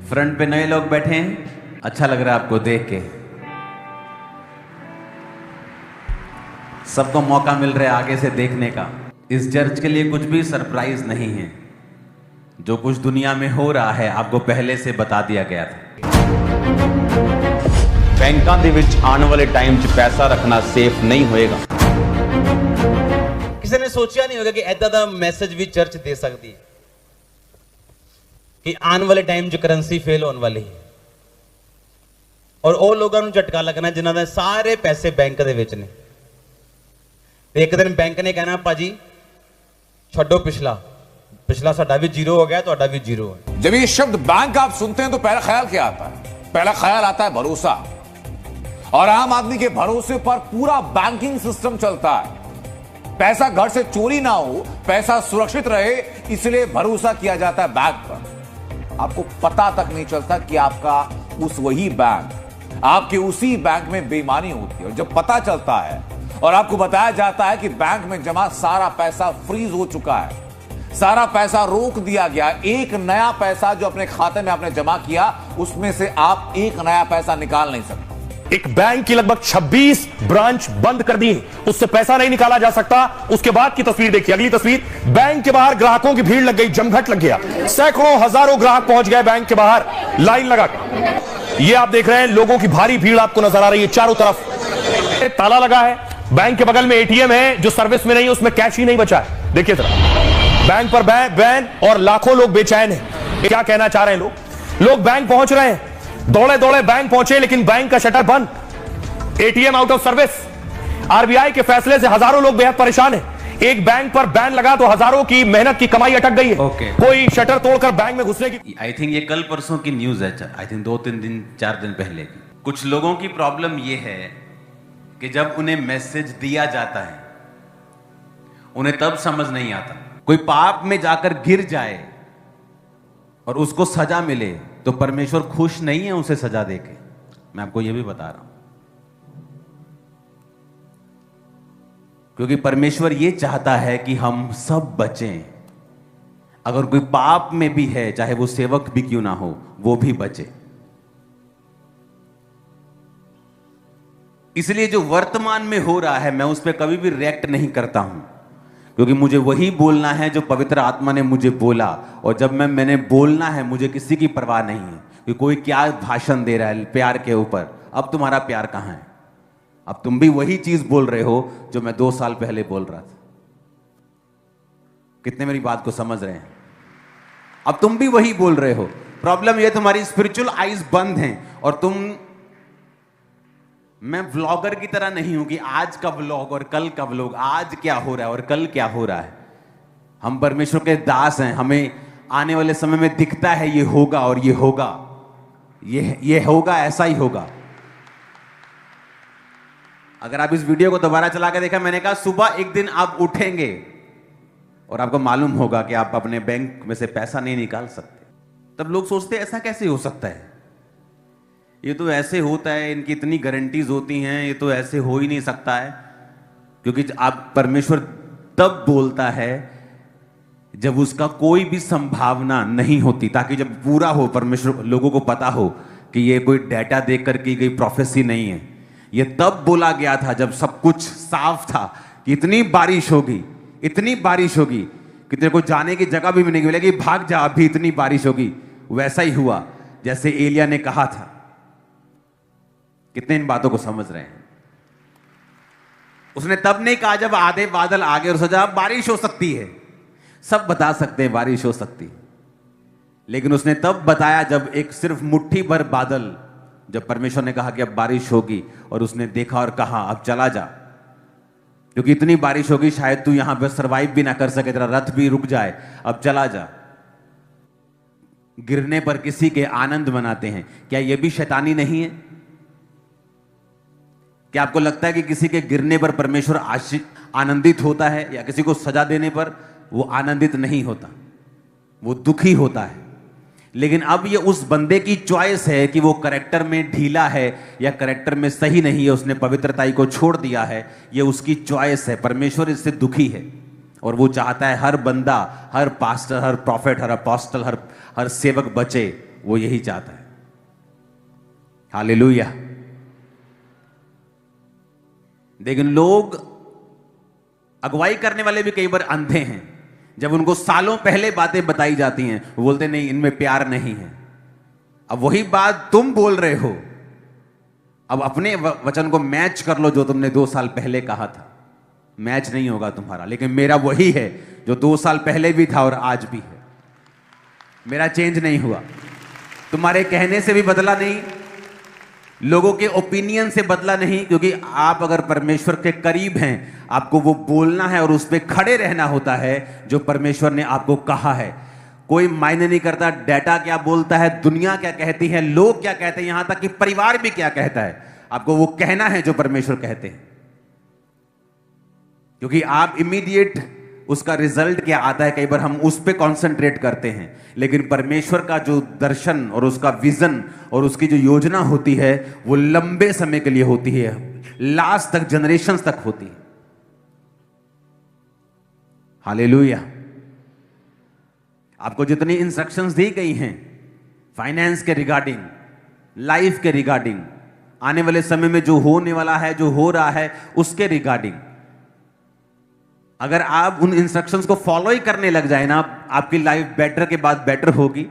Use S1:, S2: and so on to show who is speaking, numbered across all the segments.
S1: Front पे नए लोग बैठे हैं, अच्छा लग रहा है आपको देख के। सबको मौका मिल रहा है आगे से देखने का। इस चर्च के लिए कुछ भी सरप्राइज नहीं है। जो कुछ दुनिया में हो रहा है आपको पहले से बता दिया गया था।
S2: ਬੈਂਕਾਂ ਦੇ ਵਿੱਚ ਆਉਣ ਵਾਲੇ ਟਾਈਮ 'ਚ ਪੈਸਾ ਰੱਖਣਾ ਸੇਫ ਨਹੀਂ ਹੋਏਗਾ।
S3: ਕਿਸੇ ਨੇ ਸੋਚਿਆ ਨਹੀਂ ਹੋਗਾ ਕਿ ਐਦਾਂ ਦਾ ਮੈਸੇਜ ਵੀ ਚਰਚ ਦੇ ਸਕਦੀ ਹੈ ਕਿ ਆਉਣ ਵਾਲੇ ਟਾਈਮ 'ਚ ਕਰੰਸੀ ਫੇਲ ਹੋਣ ਵਾਲੀ ਹੈ ਔਰ ਉਹ ਲੋਕਾਂ ਨੂੰ ਝਟਕਾ ਲੱਗਣਾ ਜਿਨ੍ਹਾਂ ਦੇ ਸਾਰੇ ਪੈਸੇ ਬੈਂਕ ਦੇ ਵਿੱਚ ਨੇ। ਤੇ ਇੱਕ ਦਿਨ ਬੈਂਕ ਨੇ ਕਹਿਣਾ ਭਾਜੀ ਛੱਡੋ पिछला साडा भी जीरो हो गया, ਤੁਹਾਡਾ भी जीरो है।
S4: जब ये शब्द बैंक आप सुनते हैं तो पहला ख्याल क्या आता है? पहला ख्याल आता है भरोसा। और आम आदमी के भरोसे पर पूरा बैंकिंग सिस्टम चलता है। पैसा घर से चोरी ना हो, पैसा सुरक्षित रहे, इसलिए भरोसा किया जाता है बैंक पर। आपको पता तक नहीं चलता कि आपका उस वही बैंक, आपके उसी बैंक में बेईमानी होती है। और जब पता चलता है और आपको बताया जाता है कि बैंक में जमा सारा पैसा फ्रीज हो चुका है, सारा पैसा रोक दिया गया, एक नया पैसा जो अपने खाते में आपने जमा किया उसमें से आप एक नया पैसा निकाल नहीं सकते।
S5: एक बैंक की लगभग 26 ब्रांच बंद कर दी, उससे पैसा नहीं निकाला जा सकता। उसके बाद की तस्वीर देखिए, अगली तस्वीर, बैंक के बाहर ग्राहकों की भीड़ लग गई, जमघट लग गया, सैकड़ों हजारों ग्राहक पहुंच गए बैंक के बाहर लाइन लगाकर। ये आप देख रहे हैं लोगों की भारी भीड़ आपको नजर आ रही है चारों तरफ। ताला लगा है, बैंक के बगल में एटीएम है जो सर्विस में नहीं है, उसमें कैश ही नहीं बचा है। देखिए जरा, बैंक पर बैन और लाखों लोग बेचैन हैं। क्या कहना चाह रहे हैं लोग बैंक पहुंच रहे हैं, दौड़े दौड़े बैंक पहुंचे, लेकिन बैंक का शटर बंद, ATM out of service. RBI के फैसले से हजारों लोग बेहद परेशान हैं। एक बैंक पर बैन लगा तो हजारों की मेहनत की कमाई अटक गई है। कोई शटर तोड़कर बैंक में घुसने की।
S1: आई थिंक ये कल परसों की न्यूज है, आई थिंक 2-3 दिन 4 दिन पहले की। कुछ लोगों की प्रॉब्लम ये है कि जब उन्हें मैसेज दिया जाता है उन्हें तब समझ नहीं आता। कोई पाप में जाकर गिर जाए और उसको सजा मिले तो परमेश्वर खुश नहीं है उसे सजा देके। मैं आपको यह भी बता रहा हूं, क्योंकि परमेश्वर यह चाहता है कि हम सब बचें। अगर कोई पाप में भी है, चाहे वो सेवक भी क्यों ना हो, वो भी बचे। इसलिए जो वर्तमान में हो रहा है मैं उस पर कभी भी रिएक्ट नहीं करता हूं, क्योंकि मुझे वही बोलना है जो पवित्र आत्मा ने मुझे बोला। और जब मैंने बोलना है, मुझे किसी की परवाह नहीं है कि कोई क्या भाषण दे रहा है प्यार के ऊपर। अब तुम्हारा प्यार कहां है? अब तुम भी वही चीज बोल रहे हो जो मैं 2 साल पहले बोल रहा था। कितने मेरी बात को समझ रहे हैं? अब तुम भी वही बोल रहे हो। प्रॉब्लम यह तुम्हारी स्पिरिचुअल आईज बंद हैं और तुम, मैं व्लॉगर की तरह नहीं हूं कि आज का व्लॉग और कल का व्लॉग, आज क्या हो रहा है और कल क्या हो रहा है। हम परमेश्वर के दास हैं, हमें आने वाले समय में दिखता है ये होगा और ये होगा, ये होगा, ऐसा ही होगा। अगर आप इस वीडियो को दोबारा चला के देखा, मैंने कहा सुबह एक दिन आप उठेंगे और आपको मालूम होगा कि आप अपने बैंक में से पैसा नहीं निकाल सकते। तब लोग सोचते ऐसा कैसे हो सकता है, ये तो ऐसे होता है, इनकी इतनी गारंटीज होती हैं, ये तो ऐसे हो ही नहीं सकता है। क्योंकि आप, परमेश्वर तब बोलता है जब उसका कोई भी संभावना नहीं होती, ताकि जब पूरा हो, परमेश्वर लोगों को पता हो कि ये कोई डेटा देखकर की गई प्रोफेसी नहीं है। ये तब बोला गया था जब सब कुछ साफ था कि इतनी बारिश होगी, इतनी बारिश होगी कि तेरे को जाने की जगह भी नहीं मिलेगी, भाग जा, अभी इतनी बारिश होगी। वैसा ही हुआ जैसे एलिया ने कहा था। कितने इन बातों को समझ रहे हैं? उसने तब नहीं कहा जब आधे बादल आ गए और सोचा बारिश हो सकती है। सब बता सकते हैं बारिश हो सकती है, लेकिन उसने तब बताया जब एक सिर्फ मुट्ठी भर बादल, जब परमेश्वर ने कहा कि अब बारिश होगी, और उसने देखा और कहा अब चला जा, क्योंकि इतनी बारिश होगी शायद तू यहां पर सरवाइव भी ना कर सके, तेरा रथ भी रुक जाए, अब चला जा। गिरने पर किसी के आनंद मनाते हैं, क्या यह भी शैतानी नहीं है? क्या आपको लगता है कि किसी के गिरने पर परमेश्वर आनंदित होता है, या किसी को सजा देने पर वो आनंदित नहीं होता, वो दुखी होता है? लेकिन अब ये उस बंदे की चॉइस है कि वो कैरेक्टर में ढीला है या कैरेक्टर में सही नहीं है, उसने पवित्रताई को छोड़ दिया है, ये उसकी चॉइस है। परमेश्वर इससे दुखी है और वो चाहता है हर बंदा, हर पास्टर, हर प्रॉफिट, हर अपोस्टल, हर सेवक बचे। वो यही चाहता है। हालेलुया। लेकिन लोग, अगुवाई करने वाले भी कई बार अंधे हैं। जब उनको सालों पहले बातें बताई जाती हैं, वो बोलते नहीं, इनमें प्यार नहीं है। अब वही बात तुम बोल रहे हो, अब अपने वचन को मैच कर लो जो तुमने 2 साल पहले कहा था। मैच नहीं होगा तुम्हारा, लेकिन मेरा वही है जो 2 साल पहले भी था और आज भी है। मेरा चेंज नहीं हुआ। तुम्हारे कहने से भी बदला नहीं, लोगों के ओपिनियन से बदला नहीं, क्योंकि आप अगर परमेश्वर के करीब हैं, आपको वो बोलना है और उस पर खड़े रहना होता है जो परमेश्वर ने आपको कहा है। कोई मायने नहीं करता डाटा क्या बोलता है, दुनिया क्या कहती है, लोग क्या कहते हैं, यहां तक कि परिवार भी क्या कहता है। आपको वो कहना है जो परमेश्वर कहते हैं, क्योंकि आप इमीडिएट उसका रिजल्ट क्या आता है, कई बार हम उस पर कॉन्सेंट्रेट करते हैं। लेकिन परमेश्वर का जो दर्शन और उसका विजन और उसकी जो योजना होती है, वो लंबे समय के लिए होती है, लास्ट तक, जनरेशंस तक होती है। हालेलुया। आपको जितनी इंस्ट्रक्शंस दी गई हैं फाइनेंस के रिगार्डिंग, लाइफ के रिगार्डिंग, आने वाले समय में जो होने वाला है, जो हो रहा है, उसके रिगार्डिंग, अगर आप उन इंस्ट्रक्शंस को फॉलो ही करने लग जाए ना, आपकी लाइफ बेटर के बाद बेटर होगी।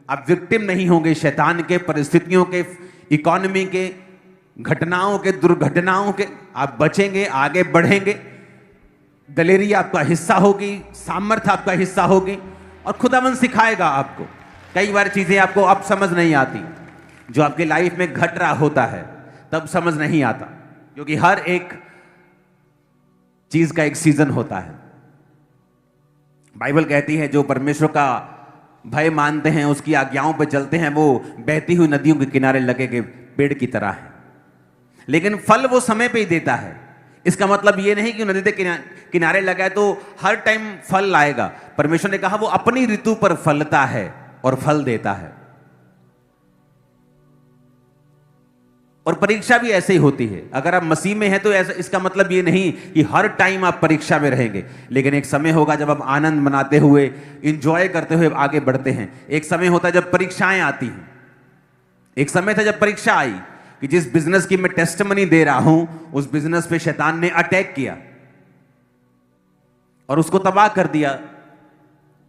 S1: आप विक्टिम नहीं होंगे शैतान के, परिस्थितियों के, इकोनॉमी के, घटनाओं के, दुर्घटनाओं के। आप बचेंगे, आगे बढ़ेंगे, दलेरी आपका हिस्सा होगी, सामर्थ्य आपका हिस्सा होगी, और खुदावन सिखाएगा आपको। कई बार चीजें आपको अब समझ नहीं आती, जो आपकी लाइफ में घट रहा होता है तब समझ नहीं आता, क्योंकि हर एक चीज का एक सीजन होता है। बाइबल कहती है जो परमेश्वर का भय मानते हैं, उसकी आज्ञाओं पर चलते हैं, वो बहती हुई नदियों के किनारे लगे के पेड़ की तरह है। लेकिन फल वो समय पे ही देता है। इसका मतलब ये नहीं कि नदी के किनारे लगा है तो हर टाइम फल लाएगा। परमेश्वर ने कहा वो अपनी ऋतु पर फलता है और फल देता है। और परीक्षा भी ऐसे ही होती है। अगर आप मसीह में हैं तो ऐसा, इसका मतलब ये नहीं कि हर टाइम आप परीक्षा में रहेंगे, लेकिन एक समय होगा जब आप आनंद मनाते हुए, इंजॉय करते हुए आगे बढ़ते हैं। एक समय होता है जब परीक्षाएं आती हैं। एक समय था जब परीक्षा आई कि जिस बिजनेस की मैं टेस्टमनी दे रहा हूं, उस बिजनेस पे शैतान ने अटैक किया और उसको तबाह कर दिया।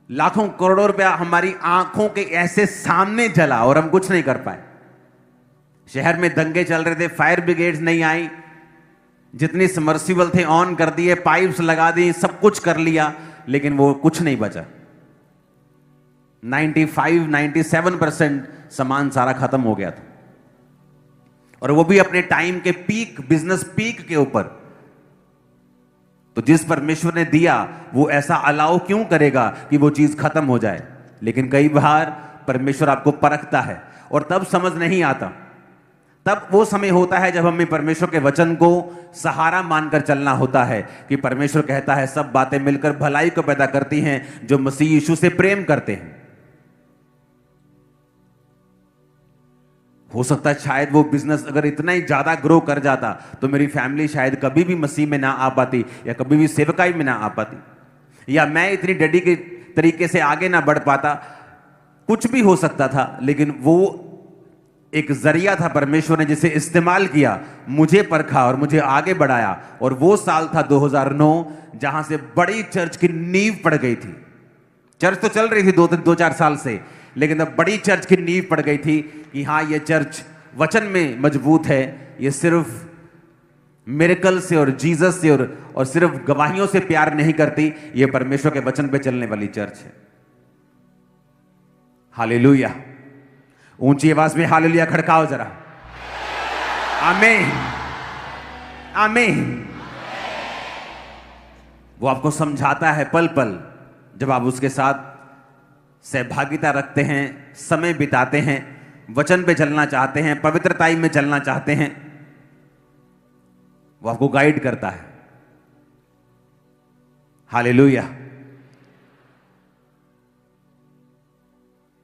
S1: लाखों करोड़ों रुपया हमारी आंखों के ऐसे सामने जला और हम कुछ नहीं कर पाए। शहर में दंगे चल रहे थे, फायर ब्रिगेड्स नहीं आई, जितनी सबमर्सिबल थे ऑन कर दिए, पाइप्स लगा दी, सब कुछ कर लिया, लेकिन वो कुछ नहीं बचा। 95-97% सामान सारा खत्म हो गया था, और वो भी अपने टाइम के पीक, बिजनेस पीक के ऊपर। तो जिस परमेश्वर ने दिया वो ऐसा अलाउ क्यों करेगा कि वो चीज खत्म हो जाए। लेकिन कई बार परमेश्वर आपको परखता है और तब समझ नहीं आता। तब वो समय होता है जब हमें परमेश्वर के वचन को सहारा मानकर चलना होता है कि परमेश्वर कहता है सब बातें मिलकर भलाई को पैदा करती हैं जो मसीह यीशु से प्रेम करते हैं। हो सकता है शायद वो बिजनेस अगर इतना ही ज्यादा ग्रो कर जाता तो मेरी फैमिली शायद कभी भी मसीह में ना आ पाती, या कभी भी सेवकाई में ना आ पाती, या मैं इतनी डेडिकेट तरीके से आगे ना बढ़ पाता। कुछ भी हो सकता था, लेकिन वो एक जरिया था परमेश्वर ने जिसे इस्तेमाल किया, मुझे परखा और मुझे आगे बढ़ाया। और वो साल था 2009 जहां से बड़ी चर्च की नींव पड़ गई थी। चर्च तो चल रही थी 2-4 साल से, लेकिन अब बड़ी चर्च की नींव पड़ गई थी कि हाँ ये चर्च वचन में मजबूत है। ये सिर्फ मिरेकल से और जीसस से और सिर्फ गवाहियों से प्यार नहीं करती, ये परमेश्वर के वचन पे चलने वाली चर्च है। हालेलुया। ऊंची आवाज में हालेलुया खड़काओ जरा। आमीन, आमीन। वो आपको समझाता है पल पल, जब आप उसके साथ सहभागिता रखते हैं, समय बिताते हैं, वचन पे चलना चाहते हैं, पवित्रताई में चलना चाहते हैं, वो आपको गाइड करता है। हालेलुया।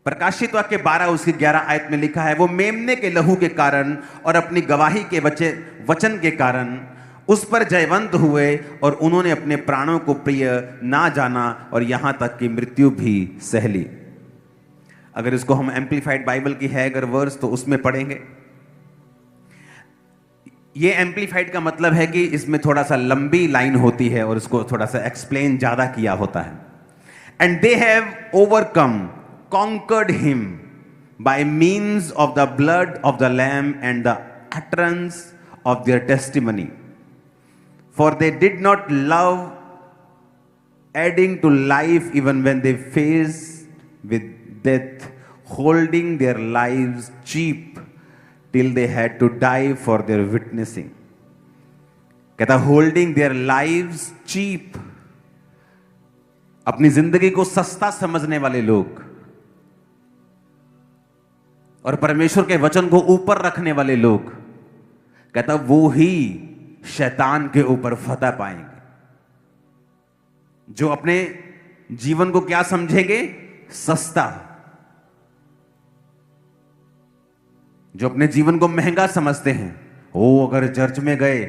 S1: प्रकाशित वाक्य 12 उसकी 11 आयत में लिखा है, वो मेमने के लहू के कारण और अपनी गवाही के वचन के कारण उस पर जयवंत हुए और उन्होंने अपने प्राणों को प्रिय ना जाना और यहां तक कि मृत्यु भी सह ली। अगर इसको हम एम्पलीफाइड बाइबल की है अगर वर्स तो उसमें पढ़ेंगे। ये एम्पलीफाइड का मतलब है कि इसमें थोड़ा सा लंबी लाइन होती है और इसको थोड़ा सा एक्सप्लेन ज्यादा किया होता है। And they have overcome conquered him by means of the blood of the lamb and the utterance of their testimony, for they did not love adding to life even when they faced with death, holding their lives cheap till they had to die for their witnessing. कहता holding their lives cheap, अपनी जिंदगी को सस्ता समझने वाले लोग और परमेश्वर के वचन को ऊपर रखने वाले लोग, कहता वो ही शैतान के ऊपर फतह पाएंगे। जो अपने जीवन को क्या समझेंगे? सस्ता। जो अपने जीवन को महंगा समझते हैं, ओ अगर चर्च में गए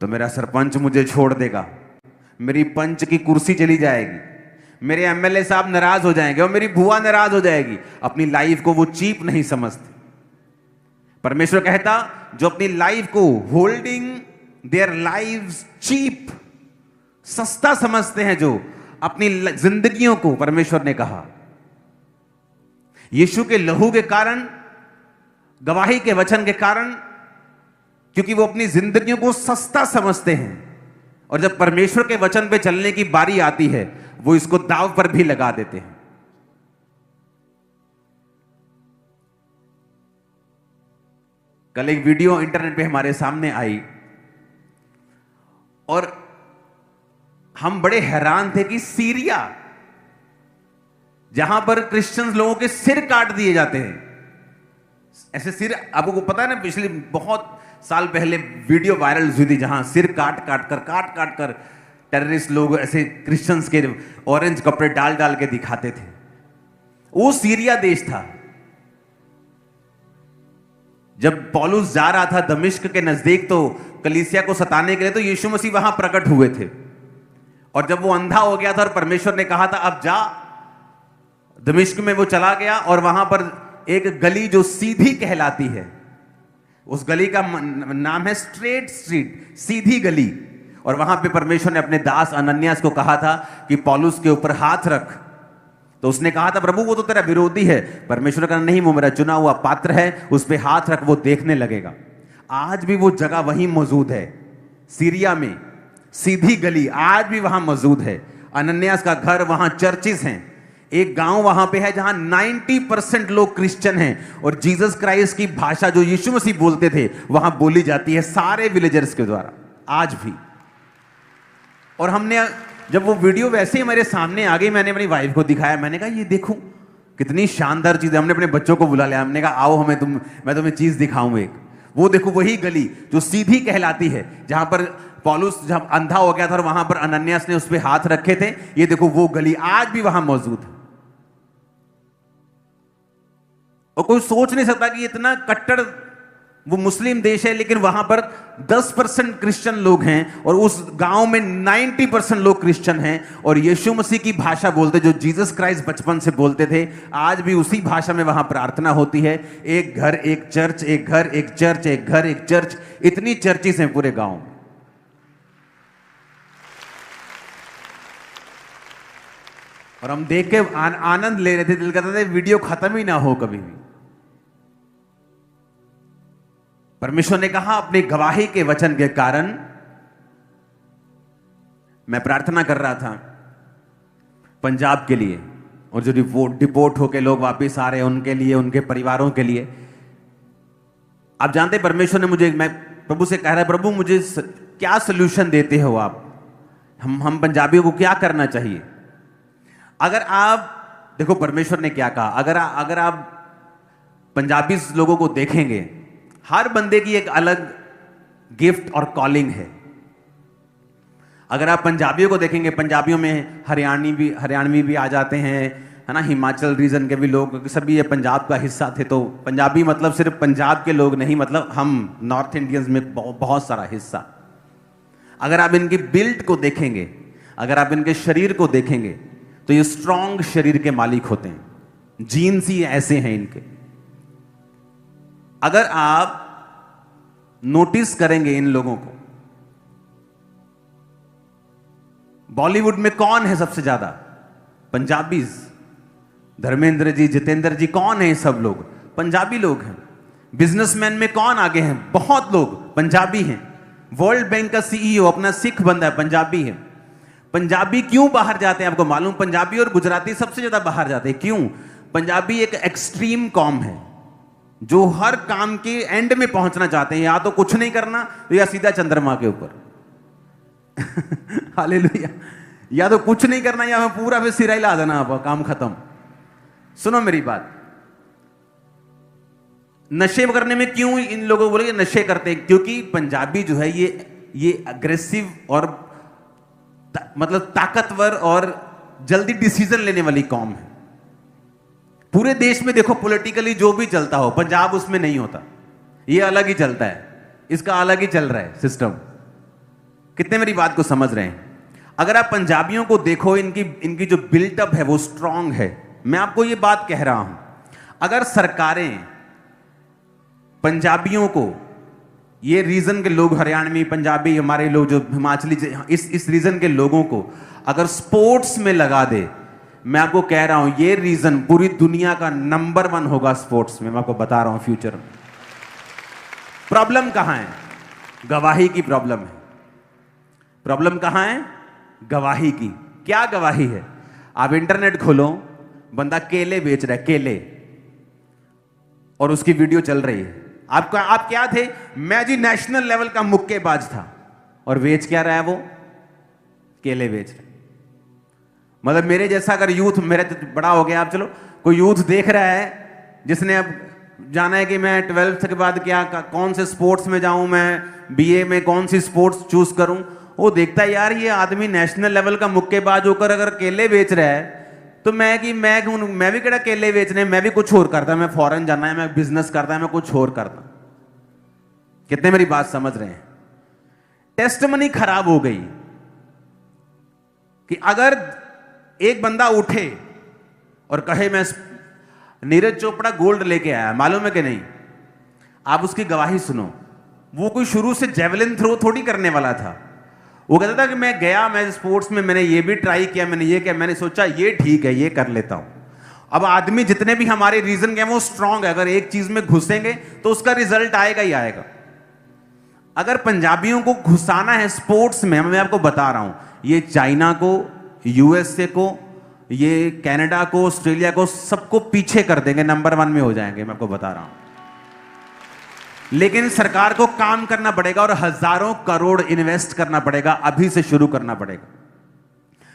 S1: तो मेरा सरपंच मुझे छोड़ देगा, मेरी पंच की कुर्सी चली जाएगी, मेरे एमएलए साहब नाराज हो जाएंगे और मेरी बुआ नाराज हो जाएगी। अपनी लाइफ को वो चीप नहीं समझते। परमेश्वर कहता जो अपनी लाइफ को होल्डिंग देयर लाइव्स चीप, सस्ता समझते हैं, जो अपनी जिंदगियों को, परमेश्वर ने कहा यीशु के लहू के कारण, गवाही के वचन के कारण, क्योंकि वो अपनी जिंदगियों को सस्ता समझते हैं और जब परमेश्वर के वचन पे चलने की बारी आती है वो इसको दांव पर भी लगा देते हैं। कल एक वीडियो इंटरनेट पे हमारे सामने आई और हम बड़े हैरान थे कि सीरिया, जहां पर क्रिश्चियंस लोगों के सिर काट दिए जाते हैं, ऐसे सिर, आपको पता है ना, पिछले बहुत साल पहले वीडियो वायरल हुई थी जहां सिर काट काट कर टेररिस्ट लोग ऐसे क्रिश्चियंस के ऑरेंज कपड़े डाल डाल के दिखाते थे। वो सीरिया देश था। जब पौलुस जा रहा था दमिश्क के नजदीक तो कलीसिया को सताने के लिए, तो यीशु मसीह वहां प्रकट हुए थे और जब वो अंधा हो गया था और परमेश्वर ने कहा था अब जा, दमिश्क में वो चला गया और वहां पर एक गली जो सीधी कहलाती है, उस गली का नाम है स्ट्रेट स्ट्रीट, सीधी गली, और वहां पे परमेश्वर ने अपने दास अनन्यास को कहा था कि पौलुस के ऊपर हाथ रख। तो उसने कहा था प्रभु वो तो तेरा विरोधी है। परमेश्वर ने कहा नहीं, वो मेरा चुना हुआ पात्र है, उस पे हाथ रख, वो देखने लगेगा। आज भी वो जगह वहीं मौजूद है, सीरिया में सीधी गली आज भी वहां मौजूद है। अनन्यास का घर, वहां चर्चिस हैं। एक गांव वहां पे है जहां 90% लोग क्रिश्चियन हैं और जीसस क्राइस्ट की भाषा जो यीशु मसीह बोलते थे वहां बोली जाती है सारे विलेजर्स के द्वारा आज भी। और हमने जब वो वीडियो वैसे ही मेरे सामने आ गई, मैंने अपनी वाइफ को दिखाया, मैंने कहा ये देखो कितनी शानदार चीज है। हमने अपने बच्चों को बुला लिया, हमने कहा आओ मैं तुम्हें चीज दिखाऊं एक। वो देखो वही गली जो सीधी कहलाती है, जहां पर पौलुस जब अंधा हो गया था और वहां पर अनन्यास ने उस पर हाथ रखे थे, ये देखो वो गली आज भी वहां मौजूद है। और कोई सोच नहीं सकता कि इतना कट्टर वो मुस्लिम देश है, लेकिन वहां पर 10% क्रिश्चियन लोग हैं और उस गांव में 90% लोग क्रिश्चियन हैं और यीशु मसीह की भाषा बोलते, जो जीसस क्राइस्ट बचपन से बोलते थे, आज भी उसी भाषा में वहां प्रार्थना होती है। एक घर एक चर्च, एक घर एक चर्च, एक घर एक चर्च, इतनी चर्चिस हैं पूरे गांव में। और हम देख के आनंद ले रहे थे, दिल करता था वीडियो खत्म ही ना हो कभी भी। परमेश्वर ने कहा अपनी गवाही के वचन के कारण, मैं प्रार्थना कर रहा था पंजाब के लिए और जो डिपोर्ट होके लोग वापस आ रहे हैं उनके लिए, उनके परिवारों के लिए। आप जानते परमेश्वर ने मुझे, मैं प्रभु से कह रहा है प्रभु मुझे क्या सोल्यूशन देते हो आप, हम पंजाबियों को क्या करना चाहिए। अगर आप देखो परमेश्वर ने क्या कहा, अगर आप पंजाबी लोगों को देखेंगे, हर बंदे की एक अलग गिफ्ट और कॉलिंग है। अगर आप पंजाबियों को देखेंगे, पंजाबियों में हरियाणवी भी आ जाते हैं, है ना, हिमाचल रीजन के भी लोग, सभी ये पंजाब का हिस्सा थे। तो पंजाबी मतलब सिर्फ पंजाब के लोग नहीं, मतलब हम नॉर्थ इंडियंस में बहुत सारा हिस्सा। अगर आप इनकी बिल्ड को देखेंगे, अगर आप इनके शरीर को देखेंगे, तो ये स्ट्रॉन्ग शरीर के मालिक होते हैं। जीन्स ही ऐसे हैं इनके। अगर आप नोटिस करेंगे इन लोगों को, बॉलीवुड में कौन है सबसे ज्यादा? पंजाबीज। धर्मेंद्र जी, जितेंद्र जी, कौन है ये सब लोग? पंजाबी लोग हैं। बिजनेसमैन में कौन आगे हैं? बहुत लोग पंजाबी हैं। वर्ल्ड बैंक का सीईओ अपना सिख बंदा है, पंजाबी है। पंजाबी क्यों बाहर जाते हैं आपको मालूम? पंजाबी और गुजराती सबसे ज्यादा बाहर जाते हैं। क्यों? पंजाबी एक एक्सट्रीम कॉम है जो हर काम के एंड में पहुंचना चाहते हैं। या तो कुछ नहीं करना या सीधा चंद्रमा के ऊपर। हालेलुया। या तो कुछ नहीं करना या पूरा फिर सिरा हिला देना, आप काम खत्म। सुनो मेरी बात, नशे करने में क्यों इन लोगों को बोले नशे करते हैं? क्योंकि पंजाबी जो है ये अग्रेसिव और मतलब ताकतवर और जल्दी डिसीजन लेने वाली कौम है। पूरे देश में देखो पॉलिटिकली जो भी चलता हो, पंजाब उसमें नहीं होता। ये अलग ही चलता है, इसका अलग ही चल रहा है सिस्टम। कितने मेरी बात को समझ रहे हैं? अगर आप पंजाबियों को देखो, इनकी जो बिल्टअप है वो स्ट्रांग है। मैं आपको ये बात कह रहा हूं, अगर सरकारें पंजाबियों को, ये रीजन के लोग, हरियाणवी, पंजाबी, हमारे लोग जो हिमाचली, इस रीजन के लोगों को अगर स्पोर्ट्स में लगा दे, मैं आपको कह रहा हूं ये रीजन पूरी दुनिया का नंबर 1 होगा स्पोर्ट्स में। मैं आपको बता रहा हूं फ्यूचर में। प्रॉब्लम कहां है? गवाही की प्रॉब्लम है। प्रॉब्लम कहां है? गवाही की। क्या गवाही है? आप इंटरनेट खोलो, बंदा केले बेच रहा है, केले, और उसकी वीडियो चल रही है। आप क्या थे? मैं जी नेशनल लेवल का मुक्केबाज था, और बेच क्या रहा है वो? केले बेच रहा है। मतलब मेरे जैसा अगर यूथ, मेरे तो बड़ा हो गया, आप चलो कोई यूथ देख रहा है जिसने अब जाना है कि मैं 12th के बाद क्या कौन से स्पोर्ट्स में जाऊं, मैं बीए में कौन सी स्पोर्ट्स चूज करूं, वो देखता है यार ये आदमी नेशनल लेवल का मुक्केबाज होकर अगर केले बेच रहा है तो मैं भी केड़ा केले बेचने, मैं भी कुछ और करता, मैं फॉरेन जाना है, मैं बिजनेस करता है, मैं कुछ और करता। कितने मेरी बात समझ रहे हैं? टेस्टमनी खराब हो गई कि अगर एक बंदा उठे और कहे मैं नीरज चोपड़ा गोल्ड लेके आया, मालूम है कि नहीं? आप उसकी गवाही सुनो। वो कोई शुरू से जेवलिन थ्रो थोड़ी करने वाला था। वो कहता था कि मैं गया, मैं स्पोर्ट्स में मैंने ये भी ट्राई किया, मैंने ये किया, मैंने सोचा ये ठीक है, ये कर लेता हूं। अब आदमी जितने भी हमारे रीजन के हैं वो स्ट्रांग है। अगर एक चीज में घुसेंगे तो उसका रिजल्ट आएगा ही आएगा। अगर पंजाबियों को घुसाना है स्पोर्ट्स में, मैं आपको बता रहा हूं, ये चाइना को, यूएसए को, ये कनाडा को, ऑस्ट्रेलिया को, सबको पीछे कर देंगे, नंबर 1 में हो जाएंगे, मैं आपको बता रहा हूं। लेकिन सरकार को काम करना पड़ेगा और हजारों करोड़ इन्वेस्ट करना पड़ेगा, अभी से शुरू करना पड़ेगा।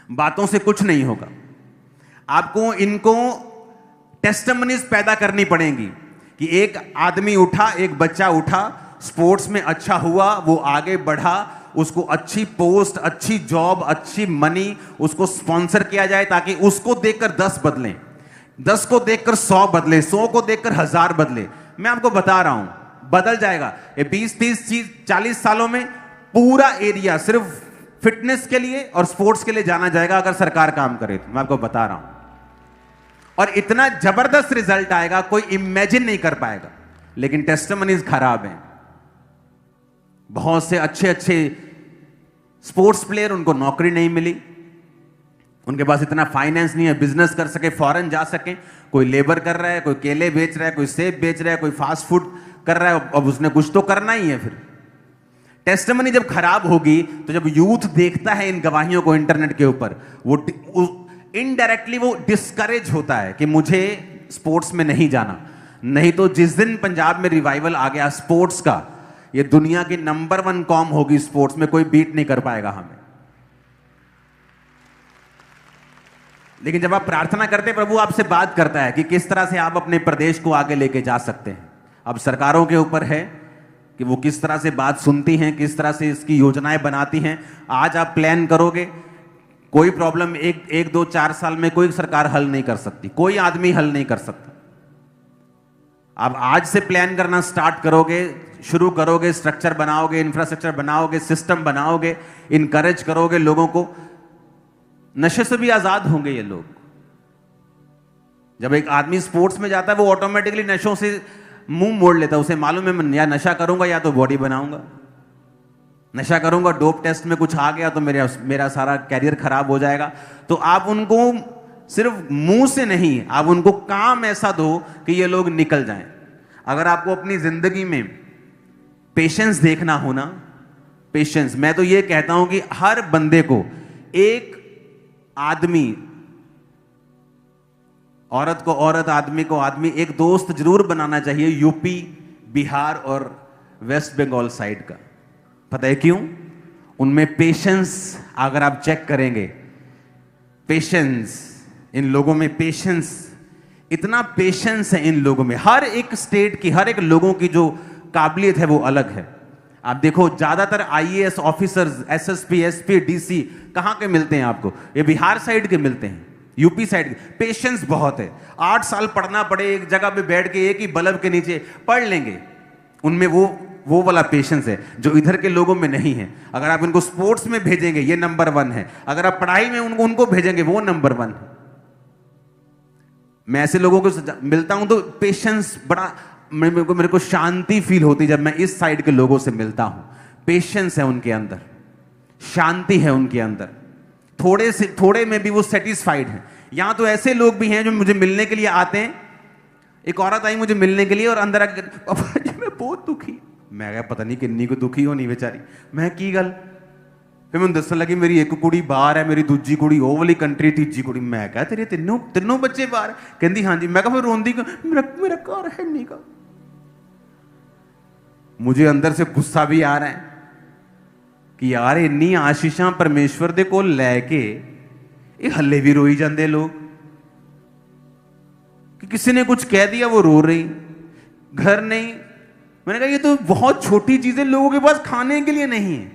S1: बातों से कुछ नहीं होगा। आपको इनको टेस्टिमनीज पैदा करनी पड़ेंगी कि एक आदमी उठा, एक बच्चा उठा, स्पोर्ट्स में अच्छा हुआ, वो आगे बढ़ा, उसको अच्छी पोस्ट, अच्छी जॉब, अच्छी मनी, उसको स्पॉन्सर किया जाए ताकि उसको देखकर 10 बदलें, 10 को देखकर 100 बदले, 100 को देखकर 1000 बदले। मैं आपको बता रहा हूं बदल जाएगा। ये 20, 30, 40 सालों में पूरा एरिया सिर्फ फिटनेस के लिए और स्पोर्ट्स के लिए जाना जाएगा अगर सरकार काम करे तो। मैं आपको बता रहा हूं, और इतना जबरदस्त रिजल्ट आएगा कोई इमेजिन नहीं कर पाएगा। लेकिन टेस्टिमनीज खराब हैं। बहुत से अच्छे अच्छे स्पोर्ट्स प्लेयर, उनको नौकरी नहीं मिली, उनके पास इतना फाइनेंस नहीं है बिजनेस कर सके, फॉरेन जा सके। कोई लेबर कर रहा है, कोई केले बेच रहा है, कोई सेब बेच रहा है, कोई फास्ट फूड कर रहा है। अब उसने कुछ तो करना ही है। फिर टेस्टिमनी जब खराब होगी तो जब यूथ देखता है इन गवाहियों को इंटरनेट के ऊपर, वो इनडायरेक्टली वो डिस्करेज होता है कि मुझे स्पोर्ट्स में नहीं जाना। नहीं तो जिस दिन पंजाब में रिवाइवल आ गया स्पोर्ट्स का, ये दुनिया की नंबर 1 कॉम होगी स्पोर्ट्स में, कोई बीट नहीं कर पाएगा हमें। लेकिन जब आप प्रार्थना करते, प्रभु आपसे बात करता है कि किस तरह से आप अपने प्रदेश को आगे लेके जा सकते हैं। अब सरकारों के ऊपर है कि वो किस तरह से बात सुनती हैं, किस तरह से इसकी योजनाएं बनाती हैं। आज आप प्लान करोगे, कोई प्रॉब्लम 1, 2, 4 साल में कोई सरकार हल नहीं कर सकती, कोई आदमी हल नहीं कर सकता। आप आज से प्लान करना स्टार्ट करोगे, शुरू करोगे, स्ट्रक्चर बनाओगे, इंफ्रास्ट्रक्चर बनाओगे, सिस्टम बनाओगे, इनकरेज करोगे लोगों को, नशे से भी आजाद होंगे ये लोग। जब एक आदमी स्पोर्ट्स में जाता है वो ऑटोमेटिकली नशों से मुंह मोड़ लेता है। उसे मालूम है मैं या नशा करूंगा या तो बॉडी बनाऊंगा। नशा करूंगा, डोप टेस्ट में कुछ आ गया तो मेरा सारा कैरियर खराब हो जाएगा। तो आप उनको सिर्फ मुंह से नहीं, आप उनको काम ऐसा दो कि ये लोग निकल जाएं। अगर आपको अपनी जिंदगी में पेशेंस देखना हो ना, पेशेंस, मैं तो ये कहता हूं कि हर बंदे को एक आदमी, औरत को औरत, आदमी को आदमी, एक दोस्त जरूर बनाना चाहिए यूपी, बिहार और वेस्ट बंगाल साइड का। पता है क्यों? उनमें पेशेंस, अगर आप चेक करेंगे, पेशेंस, इन लोगों में पेशेंस, इतना पेशेंस है इन लोगों में। हर एक स्टेट की, हर एक लोगों की जो काबिलियत है वो अलग है। आप देखो ज्यादातर IAS officers, SSP, SP, DC कहां के मिलते हैं आपको? ये बिहार साइड के मिलते हैं, यूपी साइड के। पेशेंस बहुत है। 8 साल पढ़ना पड़े, एक जगह पे बैठ के एक ही बल्ब के नीचे पढ़ लेंगे। उनमें वो वाला पेशेंस है जो इधर के लोगों में नहीं है। अगर आप इनको स्पोर्ट्स में भेजेंगे ये नंबर 1 है, अगर आप पढ़ाई में उनको भेजेंगे वो नंबर 1 है। मैं ऐसे लोगों को मिलता हूं तो पेशेंस बड़ा, मेरे को शांति फील होती जब मैं इस साइड के लोगों से मिलता हूं। पेशेंस है उनके अंदर, शांति है उनके अंदर, थोड़े में भी वो सेटिस्फाइड हैं। यहां तो ऐसे लोग भी हैं जो मुझे मिलने के लिए आते हैं। एक औरत आई मुझे मिलने के लिए और अंदर आकर, पापा जी मैं बहुत दुखी। मैं कहा पता नहीं किन्नी को दुखी होनी बेचारी। मैं की गल? फिर मैं दसन लगी मेरी एक कुड़ी बाहर है, मेरी दूजी कुड़ी ओ वाली कंट्री, तीजी कुड़ी। मैं कहा तेरे तीनों बच्चे बाहर? कहती हाँ जी। मैं कहा फिर रोंदी मेरा घर है नहीं का। मुझे अंदर से गुस्सा भी आ रहा है कि यार इन्नी आशीषां परमेश्वर दे कोल लैके ये हल्ले भी रोई जाते लोग कि किसी ने कुछ कह दिया वो रो रही, घर नहीं। मैंने कहा ये तो बहुत छोटी चीजें, लोगों के पास खाने के लिए नहीं है,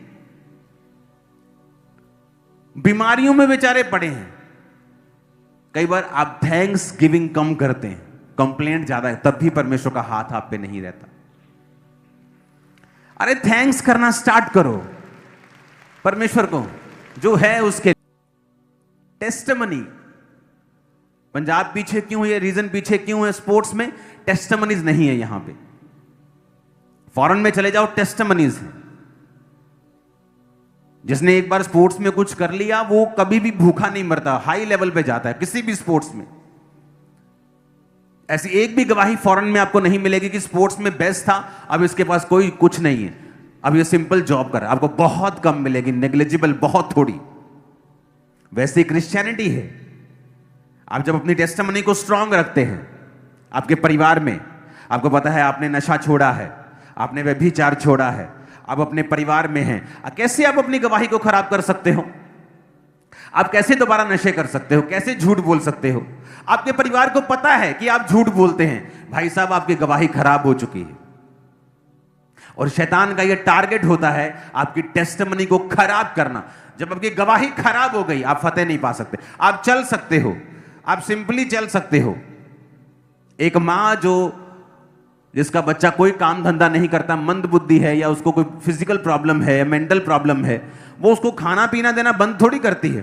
S1: बीमारियों में बेचारे पड़े हैं। कई बार आप थैंक्स गिविंग कम करते हैं, कंप्लेंट ज्यादा है, तब भी परमेश्वर का हाथ आप पे नहीं रहता। अरे थैंक्स करना स्टार्ट करो परमेश्वर को जो है उसके। टेस्टिमनी, पंजाब पीछे क्यों है, रीजन पीछे क्यों है स्पोर्ट्स में? टेस्टिमनीज नहीं है यहां पे। फॉरेन में चले जाओ, टेस्टिमनीज है। जिसने एक बार स्पोर्ट्स में कुछ कर लिया वो कभी भी भूखा नहीं मरता, हाई लेवल पे जाता है किसी भी स्पोर्ट्स में। ऐसी एक भी गवाही फॉरेन में आपको नहीं मिलेगी कि स्पोर्ट्स में बेस्ट था, अब इसके पास कोई कुछ नहीं है, अब ये सिंपल जॉब कर रहा है। आपको बहुत कम मिलेगी, नेग्लिजिबल, बहुत थोड़ी। वैसे क्रिश्चियनिटी है। आप जब अपनी टेस्टिमनी को स्ट्रांग रखते हैं आपके परिवार में, आपको पता है आपने नशा छोड़ा है, आपने व्यभिचार छोड़ा है, आप अपने परिवार में हैं, कैसे आप अपनी गवाही को खराब कर सकते हो? आप कैसे दोबारा नशे कर सकते हो? कैसे झूठ बोल सकते हो? आपके परिवार को पता है कि आप झूठ बोलते हैं, भाई साहब आपकी गवाही खराब हो चुकी है। और शैतान का यह टारगेट होता है आपकी टेस्टिमनी को खराब करना। जब आपकी गवाही खराब हो गई आप फतेह नहीं पा सकते। आप चल सकते हो, आप सिंपली चल सकते हो। एक मां जिसका बच्चा कोई काम धंधा नहीं करता, मंद बुद्धि है, या उसको कोई फिजिकल प्रॉब्लम है, मेंटल प्रॉब्लम है, वो उसको खाना पीना देना बंद थोड़ी करती है।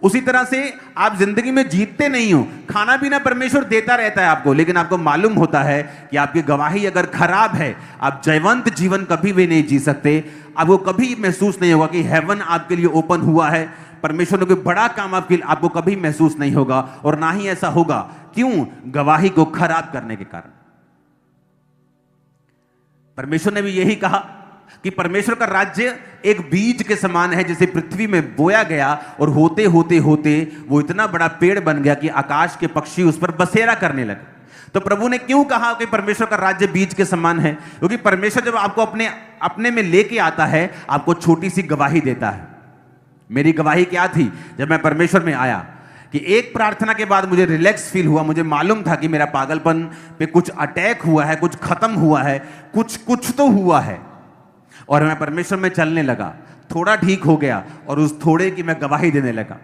S1: उसी तरह से आप जिंदगी में जीतते नहीं हो, खाना पीना परमेश्वर देता रहता है आपको, लेकिन आपको मालूम होता है कि आपकी गवाही अगर खराब है आप जयवंत जीवन कभी भी नहीं जी सकते। आपको कभी महसूस नहीं होगा कि हेवन आपके लिए ओपन हुआ है, परमेश्वर ने कोई बड़ा काम आपको कभी महसूस नहीं होगा, और ना ही ऐसा होगा। क्यों? गवाही को खराब करने के कारण। परमेश्वर ने भी यही कहा कि परमेश्वर का राज्य एक बीज के समान है जिसे पृथ्वी में बोया गया, और होते होते होते वो इतना बड़ा पेड़ बन गया कि आकाश के पक्षी उस पर बसेरा करने लगे। तो प्रभु ने क्यों कहा कि परमेश्वर का राज्य बीज के समान है? क्योंकि परमेश्वर जब आपको अपने में लेके आता है आपको छोटी सी गवाही देता है। मेरी गवाही क्या थी जब मैं परमेश्वर में आया कि एक प्रार्थना के बाद मुझे रिलैक्स फील हुआ। मुझे मालूम था कि मेरा पागलपन पे कुछ अटैक हुआ है, कुछ खत्म हुआ है, कुछ तो हुआ है, और मैं परमेश्वर में चलने लगा। थोड़ा ठीक हो गया और उस थोड़े की मैं गवाही देने लगा।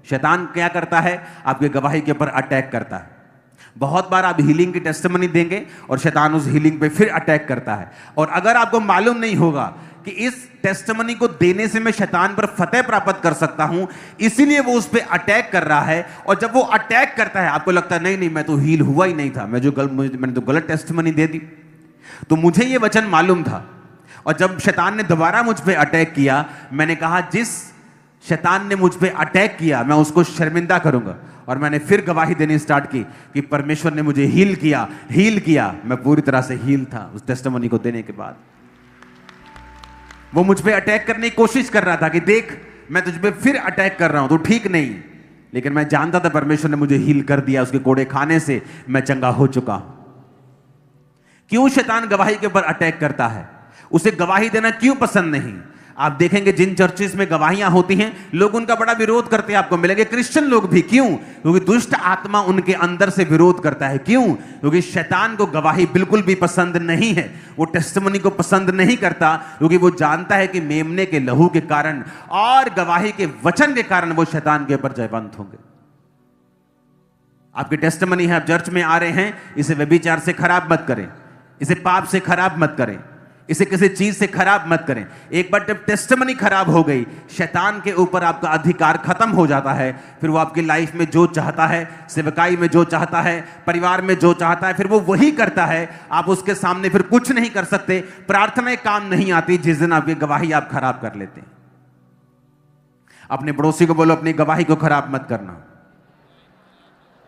S1: शैतान क्या करता है? आपकी गवाही के ऊपर अटैक करता है। बहुत बार आप हीलिंग की टेस्टिमनी देंगे और शैतान उस हीलिंग पे फिर अटैक करता है। और अगर आपको मालूम नहीं होगा कि इस टेस्टिमनी को देने से मैं शैतान पर फतेह प्राप्त कर सकता हूं, इसीलिए वो उस पर अटैक कर रहा है। और जब वो अटैक करता है, आपको लगता है नहीं नहीं मैं तो हील हुआ ही नहीं था, मैंने तो गलत टेस्टिमनी दे दी। तो मुझे ये वचन मालूम था, और जब शैतान ने दोबारा मुझ पे अटैक किया, मैंने कहा जिस शैतान ने मुझ पे अटैक किया मैं उसको शर्मिंदा करूंगा। और मैंने फिर गवाही देनी स्टार्ट की कि परमेश्वर ने मुझे हील किया। मैं पूरी तरह से हील था उस टेस्टिमनी को देने के बाद। वो मुझ पे अटैक करने की कोशिश कर रहा था कि देख मैं तुझ पे फिर अटैक कर रहा हूं, तो ठीक नहीं, लेकिन मैं जानता था परमेश्वर ने मुझे हील कर दिया, उसके कोड़े खाने से मैं चंगा हो चुका हूं। क्यों शैतान गवाही के ऊपर अटैक करता है? उसे गवाही देना क्यों पसंद नहीं? आप देखेंगे जिन चर्चेस में गवाहियां होती हैं, लोग उनका बड़ा विरोध करते हैं, आपको मिलेंगे क्रिश्चियन लोग भी। क्यों? क्योंकि दुष्ट आत्मा उनके अंदर से विरोध करता है। क्यों? क्योंकि शैतान को गवाही बिल्कुल भी पसंद नहीं है, वो टेस्टिमनी को पसंद नहीं करता, क्योंकि वो जानता है कि मेमने के लहू के कारण और गवाही के वचन के कारण वो शैतान के ऊपर जयवंत होंगे। आपकी टेस्टिमनी है, आप चर्च में आ रहे हैं, इसे व्यभिचार से खराब मत करें, इसे पाप से खराब मत करें, इसे किसी चीज से खराब मत करें। एक बार जब टेस्टिमनी खराब हो गई, शैतान के ऊपर आपका अधिकार खत्म हो जाता है। फिर वो आपकी लाइफ में जो चाहता है, सेवकाई में जो चाहता है, परिवार में जो चाहता है, फिर वो वही करता है। आप उसके सामने फिर कुछ नहीं कर सकते, प्रार्थनाएं काम नहीं आती जिस दिन आपकी गवाही आप खराब कर लेते हैं। अपने पड़ोसी को बोलो अपनी गवाही को खराब मत करना।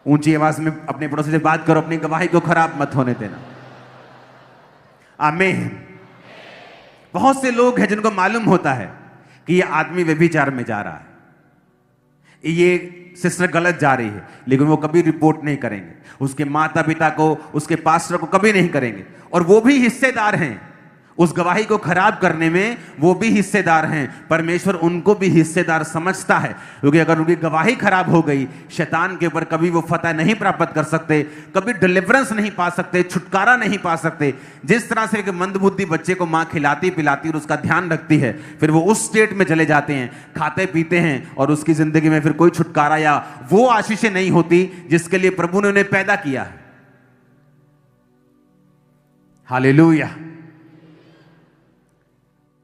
S1: ऊंची आवाज में अपने पड़ोसी से बात करो, अपनी गवाही को खराब मत होने देना। आमीन। बहुत से लोग हैं जिनको मालूम होता है कि ये आदमी व्यभिचार में जा रहा है, ये सिस्टर गलत जा रही है, लेकिन वो कभी रिपोर्ट नहीं करेंगे, उसके माता पिता को, उसके पास्टर को कभी नहीं करेंगे। और वो भी हिस्सेदार हैं उस गवाही को खराब करने में, वो भी हिस्सेदार हैं। परमेश्वर उनको भी हिस्सेदार समझता है, क्योंकि अगर उनकी गवाही खराब हो गई, शैतान के ऊपर कभी वो फतह नहीं प्राप्त कर सकते, कभी डिलीवरेंस नहीं पा सकते, छुटकारा नहीं पा सकते। जिस तरह से एक मंदबुद्धि बच्चे को मां खिलाती पिलाती और उसका ध्यान रखती है, फिर वो उस स्टेट में चले जाते हैं, खाते पीते हैं, और उसकी जिंदगी में फिर कोई छुटकारा या वो आशीषें नहीं होती जिसके लिए प्रभु ने उन्हें पैदा किया है। हालेलुया।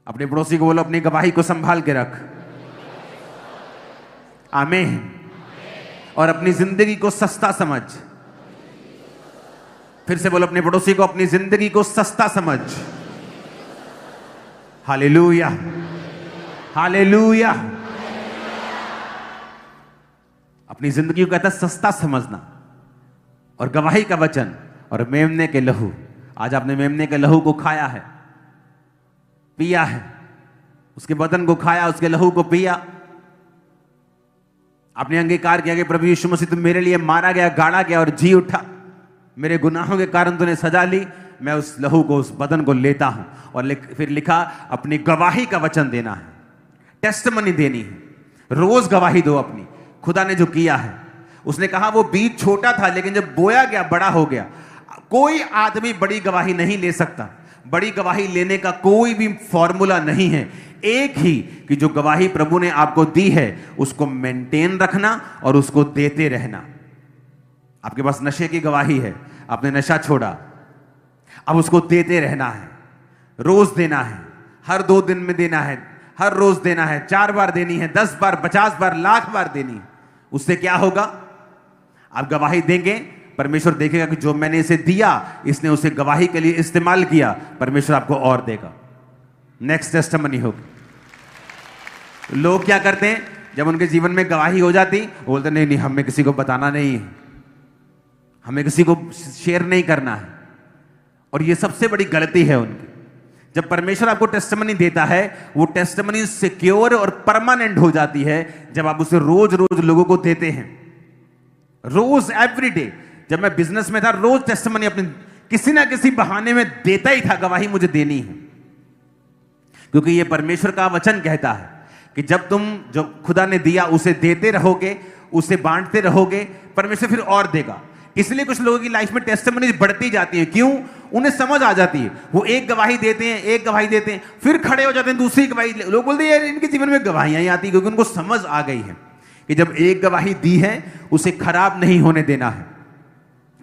S1: अपने पड़ोसी को बोलो अपनी गवाही को संभाल के रख। आमीन। और अपनी जिंदगी को सस्ता समझ। फिर से बोलो अपने पड़ोसी को अपनी जिंदगी को सस्ता समझ। Hallelujah, hallelujah. अपनी जिंदगी को कहता है सस्ता समझना। और गवाही का वचन और मेमने के लहू। आज आपने मेमने के लहू को खाया है, पिया है, उसके बदन को खाया, उसके लहू को पिया। आपने अंगीकार किया कि प्रभु यीशु मसीह तुम मेरे लिए मारा गया, गाड़ा गया और जी उठा, मेरे गुनाहों के कारण तूने सजा ली, मैं उस लहू को, उस बदन को लेता हूं। और फिर लिखा अपनी गवाही का वचन देना है, टेस्टिमनी देनी है। रोज गवाही दो अपनी, खुदा ने जो किया है। उसने कहा वो बीज छोटा था, लेकिन जब बोया गया बड़ा हो गया। कोई आदमी बड़ी गवाही नहीं ले सकता, बड़ी गवाही लेने का कोई भी फॉर्मूला नहीं है। एक ही कि जो गवाही प्रभु ने आपको दी है उसको मेंटेन रखना और उसको देते रहना। आपके पास नशे की गवाही है, आपने नशा छोड़ा, अब उसको देते रहना है, रोज देना है, हर 2 दिन में देना है, हर रोज देना है, 4 बार देनी है, 10 बार, 50 बार, लाख बार देनी है। उससे क्या होगा? आप गवाही देंगे, परमेश्वर देखेगा कि जो मैंने इसे दिया, इसने उसे गवाही के लिए इस्तेमाल किया, परमेश्वर आपको और देगा। नेक्स्ट टेस्टिमनी होगी। लोग क्या करते हैं जब उनके जीवन में गवाही हो जाती, वो बोलते नहीं नहीं हमें किसी को बताना नहीं है, हमें किसी को शेयर नहीं करना है। और ये सबसे बड़ी गलती है उनकी। जब परमेश्वर आपको टेस्टिमनी देता है, वो टेस्टिमनी सिक्योर और परमानेंट हो जाती है जब आप उसे रोज रोज लोगों को देते हैं, रोज, एवरीडे। जब मैं बिजनेस में था, रोज टेस्टिमनी अपने किसी ना किसी बहाने में देता ही था, गवाही मुझे देनी है। क्योंकि ये परमेश्वर का वचन कहता है कि जब तुम जो खुदा ने दिया उसे देते रहोगे, उसे बांटते रहोगे, परमेश्वर फिर और देगा। इसलिए कुछ लोगों की लाइफ में टेस्टिमनीज बढ़ती जाती है। क्यों? उन्हें समझ आ जाती है। वो एक गवाही देते हैं, एक गवाही देते हैं, फिर खड़े हो जाते हैं दूसरी गवाही। लोग बोलते हैं यार इनके जीवन में गवाहियां ही आती, क्योंकि उनको समझ आ गई है कि जब एक गवाही दी है उसे खराब नहीं होने देना है।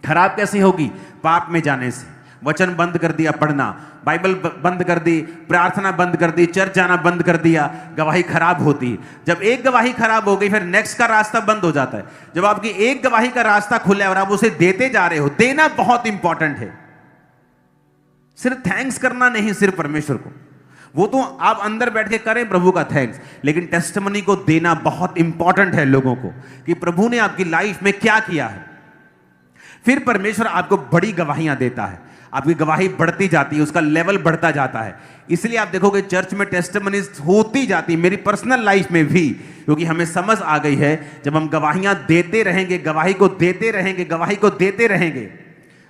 S1: खराब कैसे होगी? पाप में जाने से, वचन बंद कर दिया पढ़ना, बाइबल बंद कर दी, प्रार्थना बंद कर दी, चर्च जाना बंद कर दिया, गवाही खराब होती। जब एक गवाही खराब हो गई फिर नेक्स्ट का रास्ता बंद हो जाता है। जब आपकी एक गवाही का रास्ता खुला है और आप उसे देते जा रहे हो, देना बहुत इंपॉर्टेंट है। सिर्फ थैंक्स करना नहीं, सिर्फ परमेश्वर को, वो तो आप अंदर बैठ के करें प्रभु का थैंक्स, लेकिन टेस्टिमनी को देना बहुत इंपॉर्टेंट है लोगों को कि प्रभु ने आपकी लाइफ में क्या किया है। फिर परमेश्वर आपको बड़ी गवाहियां देता है, आपकी गवाही बढ़ती जाती है, उसका लेवल बढ़ता जाता है। इसलिए आप देखोगे चर्च में टेस्टिमनीज होती जाती, मेरी पर्सनल लाइफ में भी, क्योंकि हमें समझ आ गई है जब हम गवाहियां देते रहेंगे, गवाही को देते रहेंगे, गवाही को देते रहेंगे,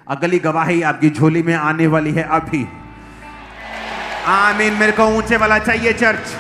S1: अगली गवाही आपकी झोली में आने वाली है अभी। आमीन। मेरे को ऊंचे वाला चाहिए चर्च।